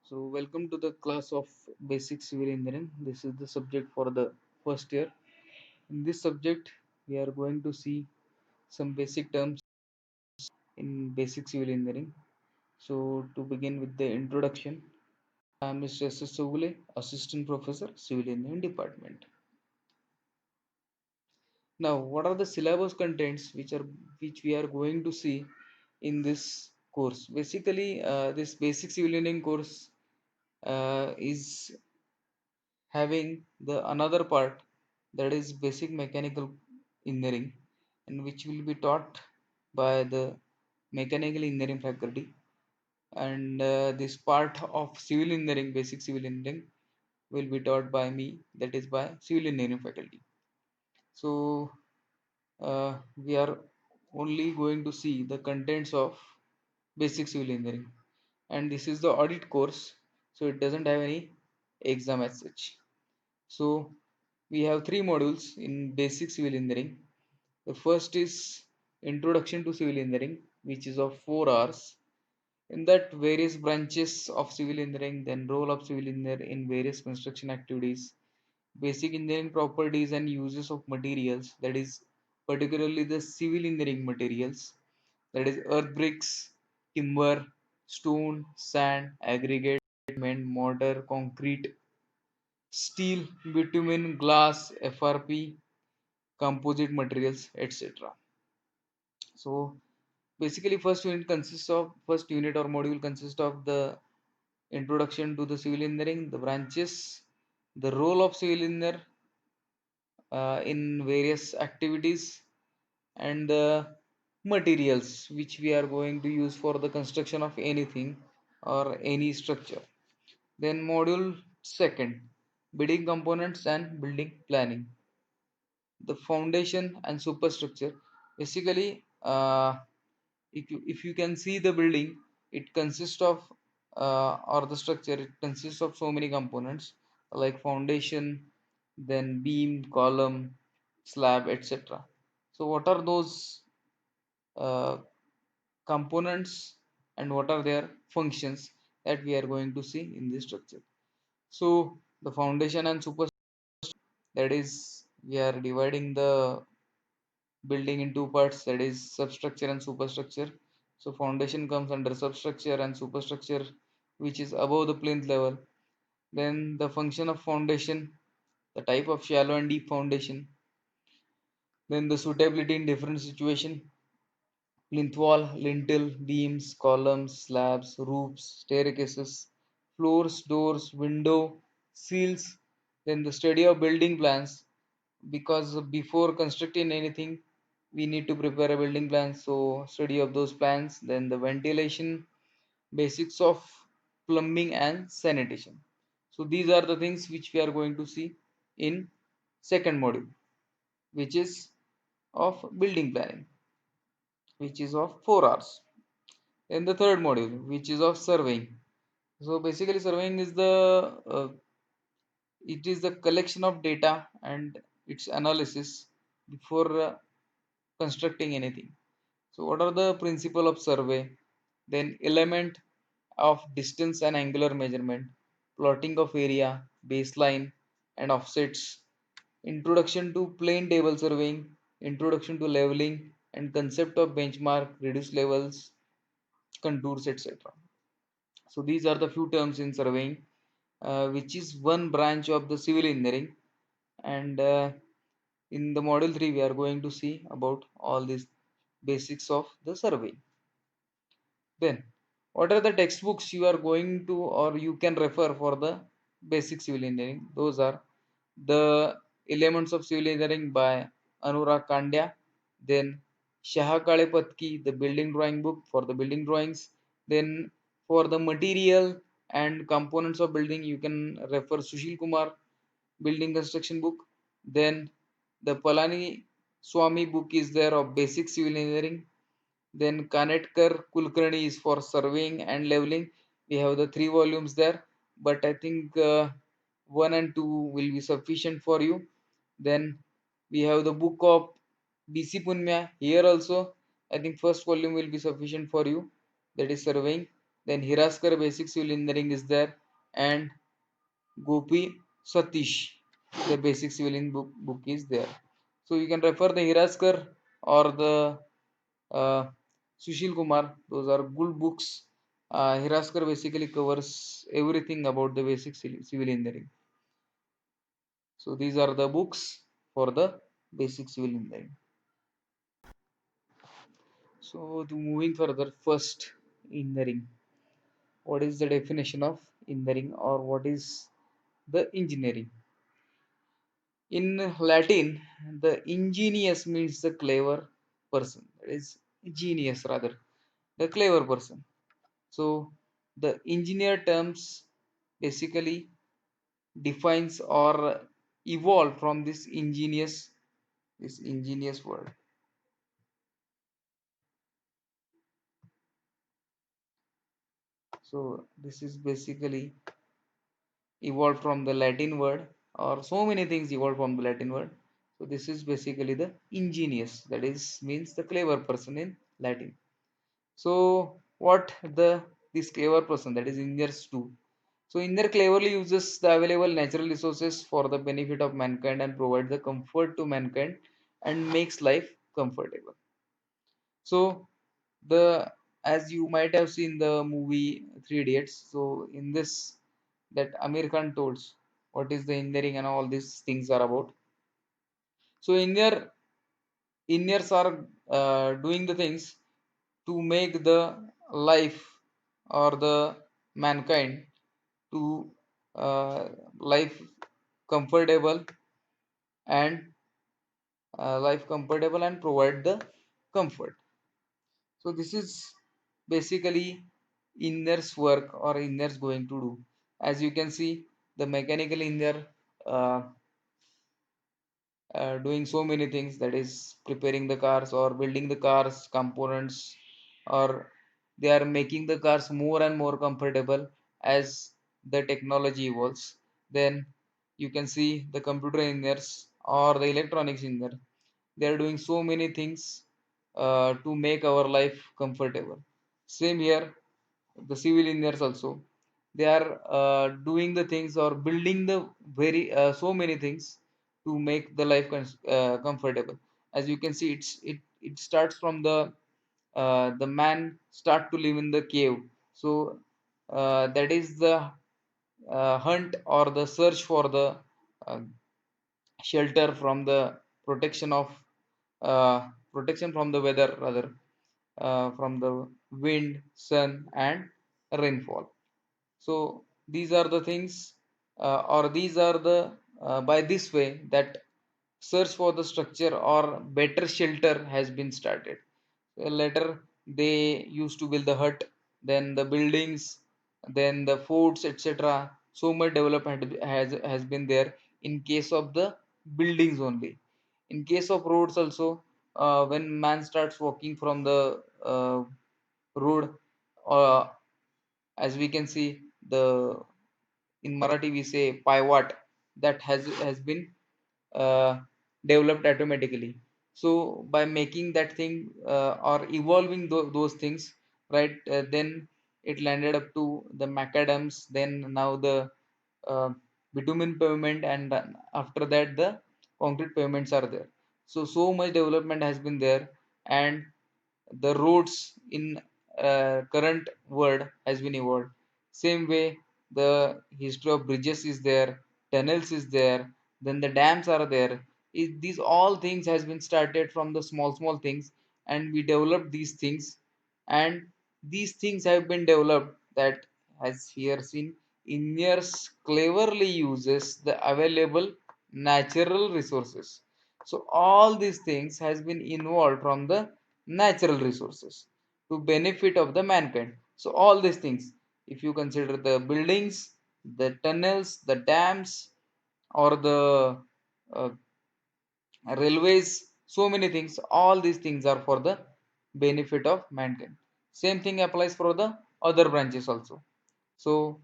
So, welcome to the class of Basic Civil Engineering. This is the subject for the first year. In this subject, we are going to see some basic terms in Basic Civil Engineering. So, to begin with the introduction, I am Mr. S. S. Sogule, Assistant Professor, Civil Engineering Department. Now, what are the syllabus contents which we are going to see in this course? Basically, this Basic Civil Engineering course is having the another part, that is basic mechanical engineering, and which will be taught by the mechanical engineering faculty, and this part of civil engineering, basic civil engineering, will be taught by me, that is by civil engineering faculty. So we are only going to see the contents of basic civil engineering, and this is the audit course, so it doesn't have any exam as such. So we have three modules in basic civil engineering. The first is introduction to civil engineering, which is of 4 hours. In that, various branches of civil engineering, then role of civil engineer in various construction activities, basic engineering properties and uses of materials, that is particularly the civil engineering materials, that is earth bricks, timber, stone, sand, aggregate, cement, mortar, concrete, steel, bitumen, glass, FRP, composite materials, etc. So basically, first unit or module consists of the introduction to the civil engineering, the branches, the role of civil engineer in various activities, and the materials which we are going to use for the construction of anything or any structure. Then module second, building components and building planning, the foundation and superstructure. Basically, if you can see the building, it consists of or the structure, it consists of so many components like foundation, then beam, column, slab, etc. So what are those uh, components and what are their functions that we are going to see in this structure? So the foundation and super, that is, we are dividing the building in two parts, that is substructure and superstructure. So foundation comes under substructure and superstructure, which is above the plinth level. Then the function of foundation, the type of shallow and deep foundation, then the suitability in different situation, plinth wall, lintel, beams, columns, slabs, roofs, staircases, floors, doors, window, seals. Then the study of building plans, because before constructing anything we need to prepare a building plan, so study of those plans. Then the ventilation, basics of plumbing and sanitation. So these are the things which we are going to see in second module, which is of building planning, which is of 4 hours. Then the third module, which is of surveying. So basically surveying is the it is the collection of data and its analysis before constructing anything. So what are the principle of survey? Then element of distance and angular measurement, plotting of area, baseline and offsets, introduction to plane table surveying, introduction to leveling and concept of benchmark, reduced levels, contours, etc. So these are the few terms in surveying, which is one branch of the civil engineering. And in the model 3, we are going to see about all these basics of the surveying. Then, what are the textbooks you are going to or you can refer for the basic civil engineering? Those are the Elements of Civil Engineering by Anurag Kandya, then Shahakale Patki, the building drawing book for the building drawings. Then for the material and components of building, you can refer Sushil Kumar building construction book. Then the Palani Swami book is there of basic civil engineering. Then Kanetkar Kulkarni is for surveying and leveling. We have the 3 volumes there, but I think 1 and 2 will be sufficient for you. Then we have the book of BC Punmya. Here also, I think first volume will be sufficient for you. That is surveying. Then Hiraskar Basic Civil Engineering is there, and Gopi Satish, the Basic Civil Engineering book is there. So you can refer the Hiraskar or the uh, Sushil Kumar. Those are good books. Hiraskar basically covers everything about the basic civil engineering. So these are the books for the basic civil engineering. So to moving further, first engineering. What is the definition of engineering, or what is the engineering? In Latin, the ingenious means the clever person. That is genius rather, the clever person. So the engineer terms basically defines or evolved from this ingenious word. So this is basically evolved from the Latin word, or so many things evolved from the Latin word. So this is basically the ingenious, that is means the clever person in Latin. So what the this clever person, that is engineers, do? So engineer cleverly uses the available natural resources for the benefit of mankind and provide the comfort to mankind and makes life comfortable. So the as you might have seen the movie Three Idiots. So in this, that Amir Khan told what is the engineering and all these things are about. So engineers are doing the things to make the life or the mankind to life comfortable and provide the comfort. So this is basically engineers work or engineers going to do. As you can see, the mechanical engineer uh, doing so many things, that is preparing the cars or building the cars components, or they are making the cars more and more comfortable as the technology evolves. Then you can see the computer engineers or the electronics engineer, they are doing so many things to make our life comfortable. Same here, the civil engineers also, they are doing the things or building the very so many things to make the life comfortable. As you can see, it starts from the man start to live in the cave. So that is the hunt or the search for the uh, shelter from the protection of protection from the weather rather, from the wind, sun, and rainfall. So these are the things, or these are the by this way that search for the structure or better shelter has been started. Later they used to build the hut, then the buildings, then the forts, etc. So much development has been there in case of the buildings only. In case of roads also, when man starts walking from the road, uh, as we can see, the in Marathi we say pivot, that has been uh, developed automatically. So by making that thing or evolving those things, right, then it landed up to the macadams, then now the uh, bitumen pavement, and after that the concrete pavements are there. So much development has been there, and the roads in current world has been evolved. Same way, the history of bridges is there, tunnels is there, then the dams are there. These all things has been started from the small things, and we developed these things, and these things have been developed that, as here seen, engineers cleverly uses the available natural resources. So all these things has been involved from the natural resources to benefit of the mankind. So all these things, if you consider the buildings, the tunnels, the dams, or the uh, railways, so many things, all these things are for the benefit of mankind. Same thing applies for the other branches also. So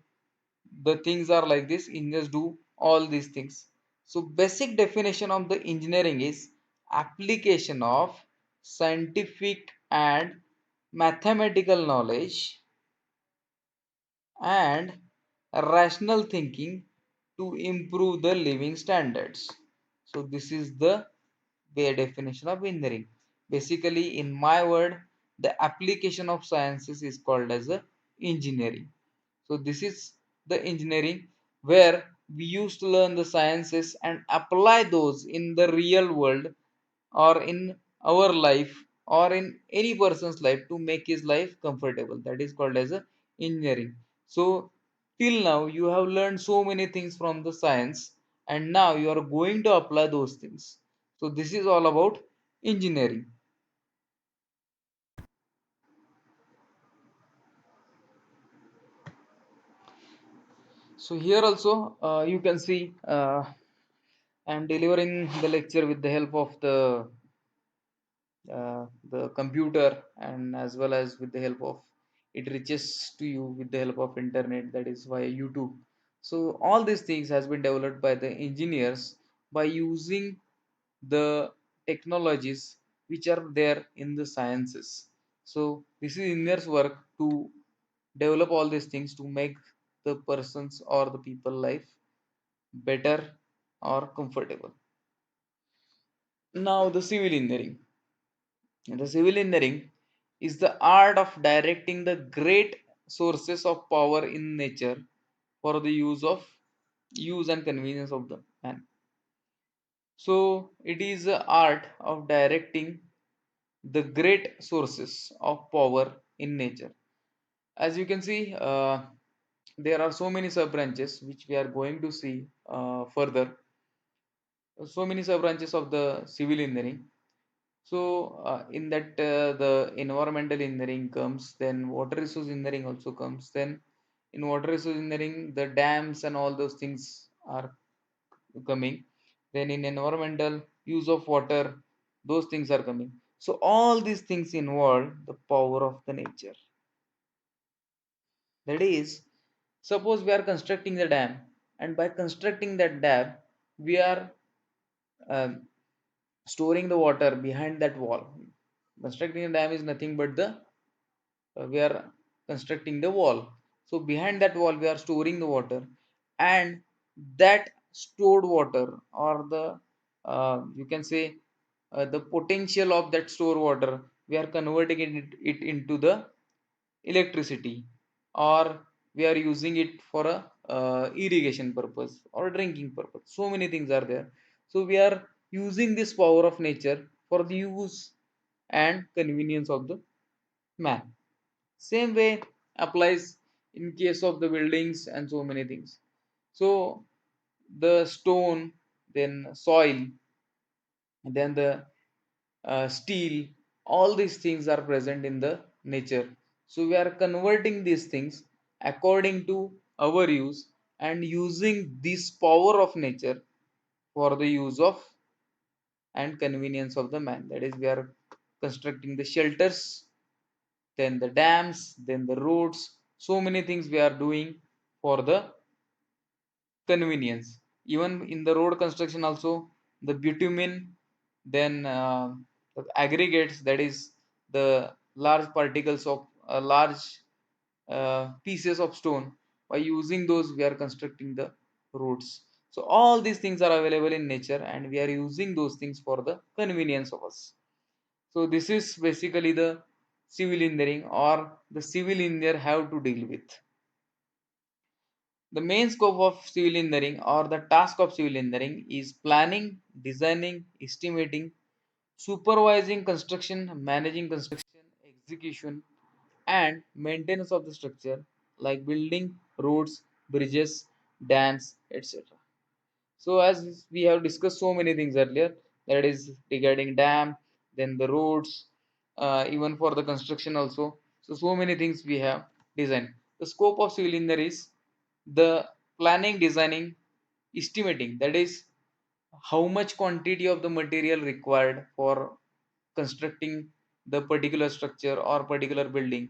the things are like this, engineers do all these things. So basic definition of the engineering is application of scientific and mathematical knowledge and rational thinking to improve the living standards. So this is the bare definition of engineering. Basically, in my word, the application of sciences is called as a engineering. So this is the engineering where we used to learn the sciences and apply those in the real world or in our life or in any person's life to make his life comfortable. That is called as a engineering. So till now you have learned so many things from the science, and now you are going to apply those things. So this is all about engineering. So here also you can see I am delivering the lecture with the help of the computer, and as well as with the help of it reaches to you with the help of internet, that is via YouTube. So all these things has been developed by the engineers by using the technologies which are there in the sciences. So this is engineers work to develop all these things to make the persons or the people life better or comfortable. Now the civil engineering. The civil engineering is the art of directing the great sources of power in nature for the use and convenience of the man. So it is the art of directing the great sources of power in nature. As you can see, there are so many sub branches which we are going to see further. So many sub branches of the civil engineering. So in that the environmental engineering comes, then water resource engineering also comes. Then in water resource engineering, the dams and all those things are coming. Then in environmental use of water, those things are coming. So all these things involve the power of the nature. That is, suppose we are constructing the dam, and by constructing that dam, we are um, storing the water behind that wall. Constructing a dam is nothing but the we are constructing the wall. So behind that wall we are storing the water, and that stored water, or the you can say the potential of that stored water, we are converting it into the electricity, or we are using it for a irrigation purpose or drinking purpose. So many things are there. So we are using this power of nature for the use and convenience of the man. Same way applies in case of the buildings and so many things. So the stone, then soil, then the steel, all these things are present in the nature. So we are converting these things according to our use and using this power of nature for the use of and convenience of the man. That is, we are constructing the shelters, then the dams, then the roads. So many things we are doing for the convenience. Even in the road construction, also the bitumen, then the aggregates, that is the large particles of large pieces of stone. By using those, we are constructing the roads. So all these things are available in nature, and we are using those things for the convenience of us. So this is basically the civil engineering, or the civil engineer have to deal with. The main scope of civil engineering, or the task of civil engineering, is planning, designing, estimating, supervising construction, managing construction, execution, and maintenance of the structure like building, roads, bridges, dams, etc. So as we have discussed so many things earlier, that is regarding dam, then the roads, even for the construction also. So many things we have designed. The scope of civil engineer is the planning, designing, estimating. That is how much quantity of the material required for constructing the particular structure or particular building.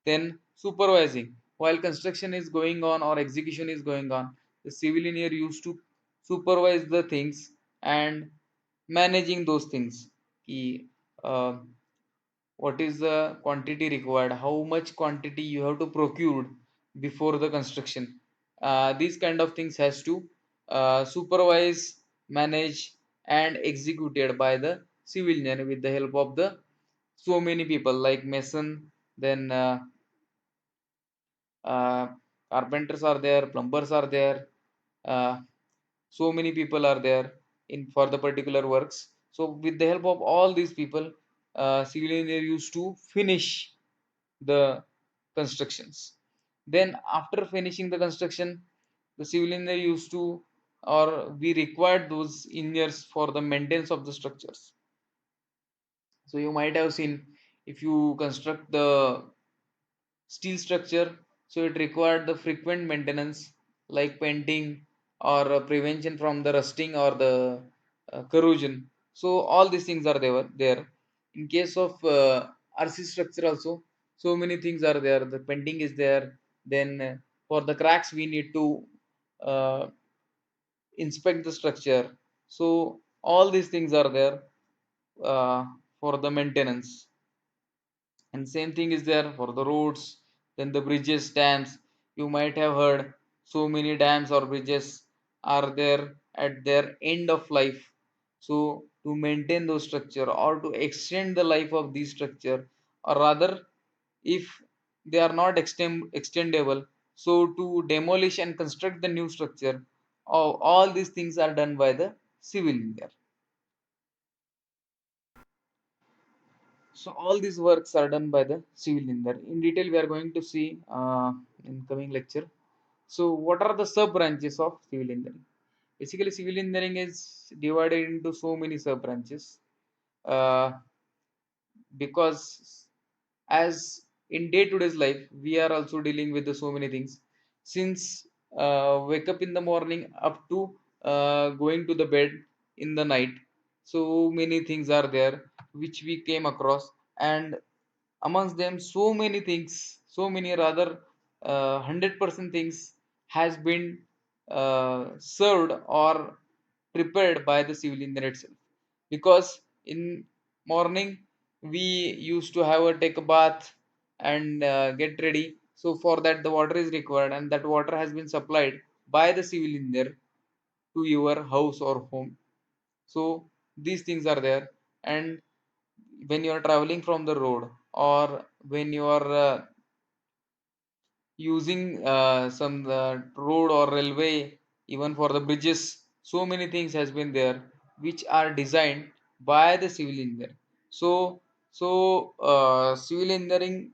Then supervising, while construction is going on or execution is going on, the civil engineer used to supervise the things and managing those things. Ki, what is the quantity required, how much quantity you have to procure, before the construction. These kind of things has to supervise, manage, and executed by the civil engineer with the help of the so many people like mason, then uh, carpenters are there, plumbers are there, uh, so many people are there in for the particular works. So with the help of all these people, civil engineer used to finish the constructions. Then after finishing the construction, the civil engineer used to, or we required those engineers for the maintenance of the structures. So you might have seen, if you construct the steel structure, so it required the frequent maintenance like painting or prevention from the rusting or the corrosion. So all these things are there. In case of RC structure also, so many things are there. The painting is there. Then for the cracks, we need to uh, inspect the structure. So all these things are there uh, for the maintenance. And same thing is there for the roads, then the bridges, dams. You might have heard so many dams or bridges are there at their end of life. So to maintain those structure or to extend the life of these structure, or rather, if they are not extendable, so to demolish and construct the new structure, all these things are done by the civil engineer. So all these works are done by the civil engineer. In detail, we are going to see in coming lecture. So what are the sub branches of civil engineering? Basically, civil engineering is divided into so many sub branches uh, because as in day to day's life, we are also dealing with the so many things. Since wake up in the morning up to going to the bed in the night, so many things are there which we came across, and amongst them so many things, so many rather 100% things has been served or prepared by the civil engineer itself. Because in morning we used to have a take a bath and get ready. So for that the water is required, and that water has been supplied by the civil engineer to your house or home. So these things are there. And when you are traveling from the road, or when you are using some road or railway, even for the bridges, so many things has been there which are designed by the civil engineer. So civil engineering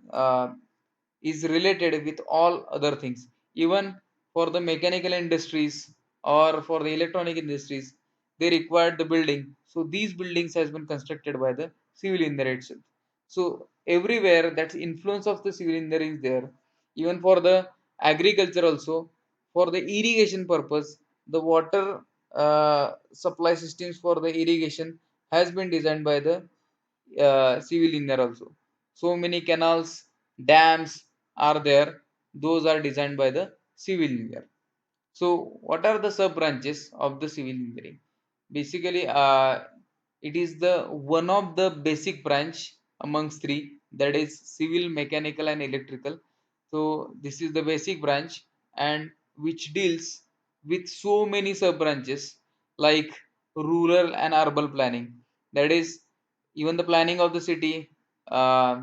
is related with all other things. Even for the mechanical industries or for the electronic industries, they required the building. So these buildings has been constructed by the civil engineer itself. So everywhere that influence of the civil engineering is there. Even for the agriculture also, for the irrigation purpose, the water supply systems for the irrigation has been designed by the civil engineer also. So many canals, dams are there, those are designed by the civil engineer. So what are the sub branches of the civil engineering? Basically it is the one of the basic branch amongst three, that is civil, mechanical, and electrical. So this is the basic branch, and which deals with so many sub branches like rural and urban planning, that is even the planning of the city. uh,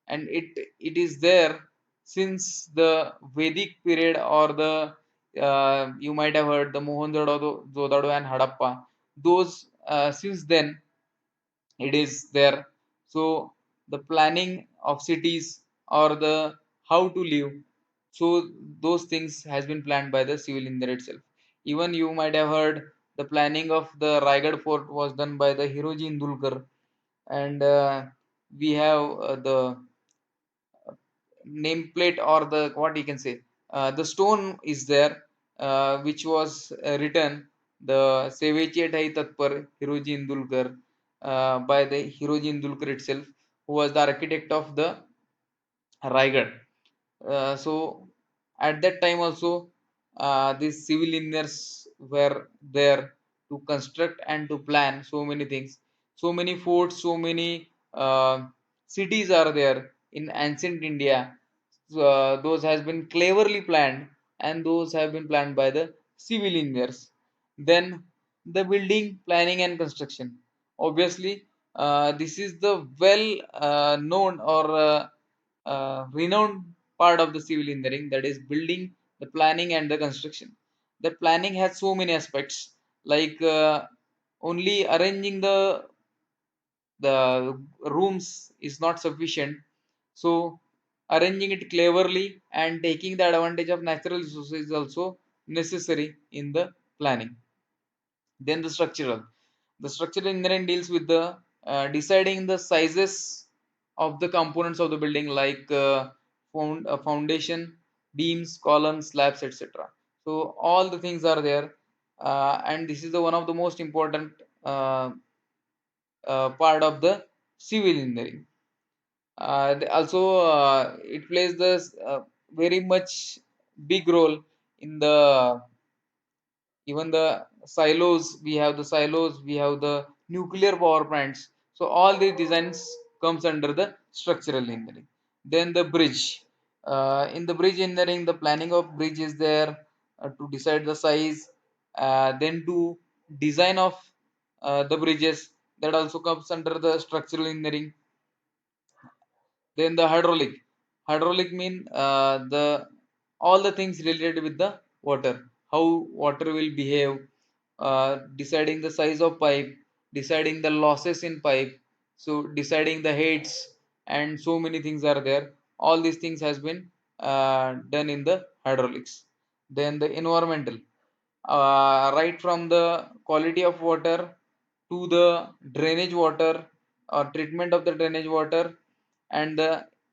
and it is there since the Vedic period, or the you might have heard the Mohenjo-daro and Harappa. Those since then it is there. So the planning of cities, or the how to live, so those things has been planned by the civil engineer itself. Even you might have heard the planning of the Raigad fort was done by the Hiroji Indulkar. And we have the nameplate, or the what you can say, the stone is there which was written the Seveche Thai Tatpar Hiroji Indulkar, by the Hiroji Indulkar itself, who was the architect of the Raigad. So at that time also, these civil engineers were there to construct and to plan so many things. So many forts, so many cities are there in ancient India. those has been cleverly planned, and those have been planned by the civil engineers. Then the building planning and construction, obviously this is the well known or renowned part of the civil engineering, that is building, the planning and the construction. The planning has so many aspects, like only arranging the rooms is not sufficient. So arranging it cleverly and taking the advantage of natural resources is also necessary in the planning. Then the structural engineering deals with the deciding the sizes of the components of the building, like foundation, beams, columns, slabs, etc. So all the things are there, and this is the one of the most important uh, part of the civil engineering. Also, it plays this very much big role in the, even the silos. We have the silos, we have the nuclear power plants. So all these designs comes under the structural engineering. Then the bridge, in the bridge engineering, the planning of bridge is there, to decide the size, then to design of the bridges, that also comes under the structural engineering. Then the hydraulic mean the all the things related with the water, how water will behave, deciding the size of pipe, deciding the losses in pipe, so deciding the heights, and so many things are there. All these things has been done in the hydraulics. Then the environmental, right from the quality of water to the drainage water or treatment of the drainage water, and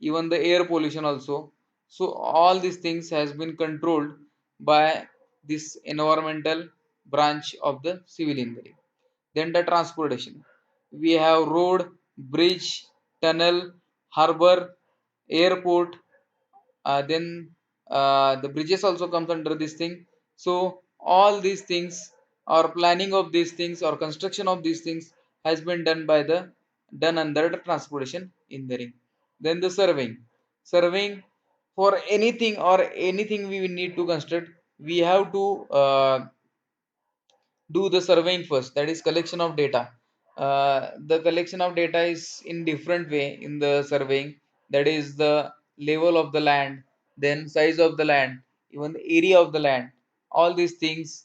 even the air pollution also. So all these things has been controlled by this environmental branch of the civil engineering. Then the transportation, we have road, bridge, tunnel, harbor, airport, then the bridges also comes under this thing. So all these things, or planning of these things or construction of these things, has been done under the transportation engineering. Then the surveying, for anything or anything we will need to construct, we have to do the surveying first, that is collection of data. The collection of data is in different way in the surveying, that is the level of the land, then size of the land, even the area of the land. All these things,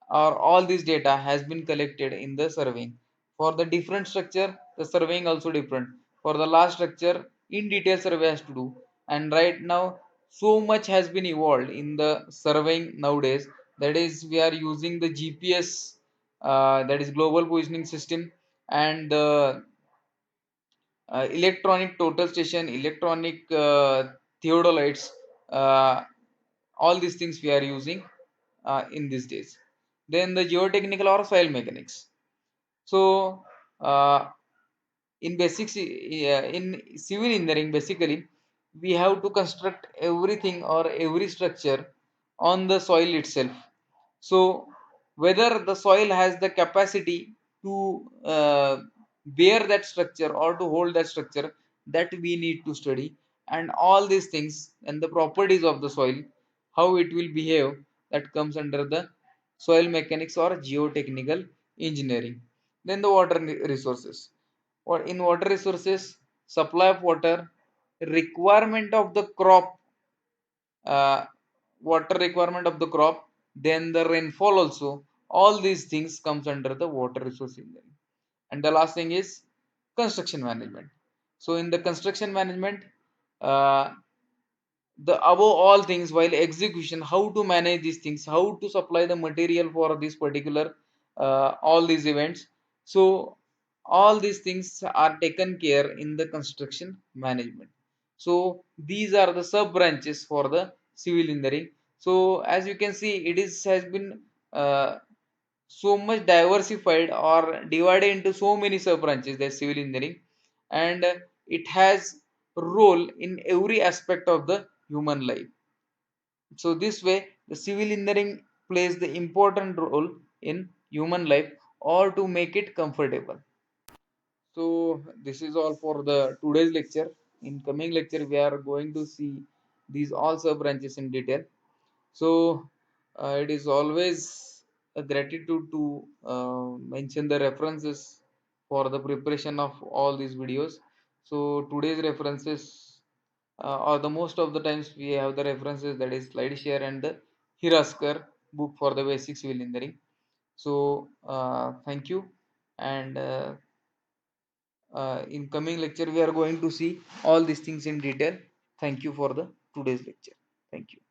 or all this data has been collected in the surveying. For the different structure, the surveying also different. For the last structure, in detail survey has to do. And right now, so much has been evolved in the surveying nowadays. That is, we are using the GPS, that is global positioning system, and the electronic total station, electronic theodolites. Uh, all these things we are using in these days. Then the geotechnical or soil mechanics. So in basics, in civil engineering, basically we have to construct everything or every structure on the soil itself. So whether the soil has the capacity to bear that structure or to hold that structure, that we need to study. And all these things and the properties of the soil, how it will behave, that comes under the soil mechanics or geotechnical engineering. Then the water resources, or in water resources, supply of water, requirement of the crop, uh, water requirement of the crop, then the rainfall also. All these things comes under the water resource engineering. And the last thing is construction management. So in the construction management, uh, the above all things, while execution, how to manage these things, how to supply the material for this particular all these events. So all these things are taken care in the construction management. So these are the sub branches for the civil engineering. So as you can see, it is has been uh, so much diversified or divided into so many sub branches, that civil engineering. And it has role in every aspect of the human life. So this way the civil engineering plays the important role in human life, or to make it comfortable. So this is all for the today's lecture. In coming lecture we are going to see these all sub branches in detail. So it is always a gratitude to mention the references for the preparation of all these videos. So today's references, or the most of the times we have the references, that is SlideShare and the Hiraskar book for the basic civil engineering. So thank you, and in coming lecture we are going to see all these things in detail. Thank you for the today's lecture. Thank you.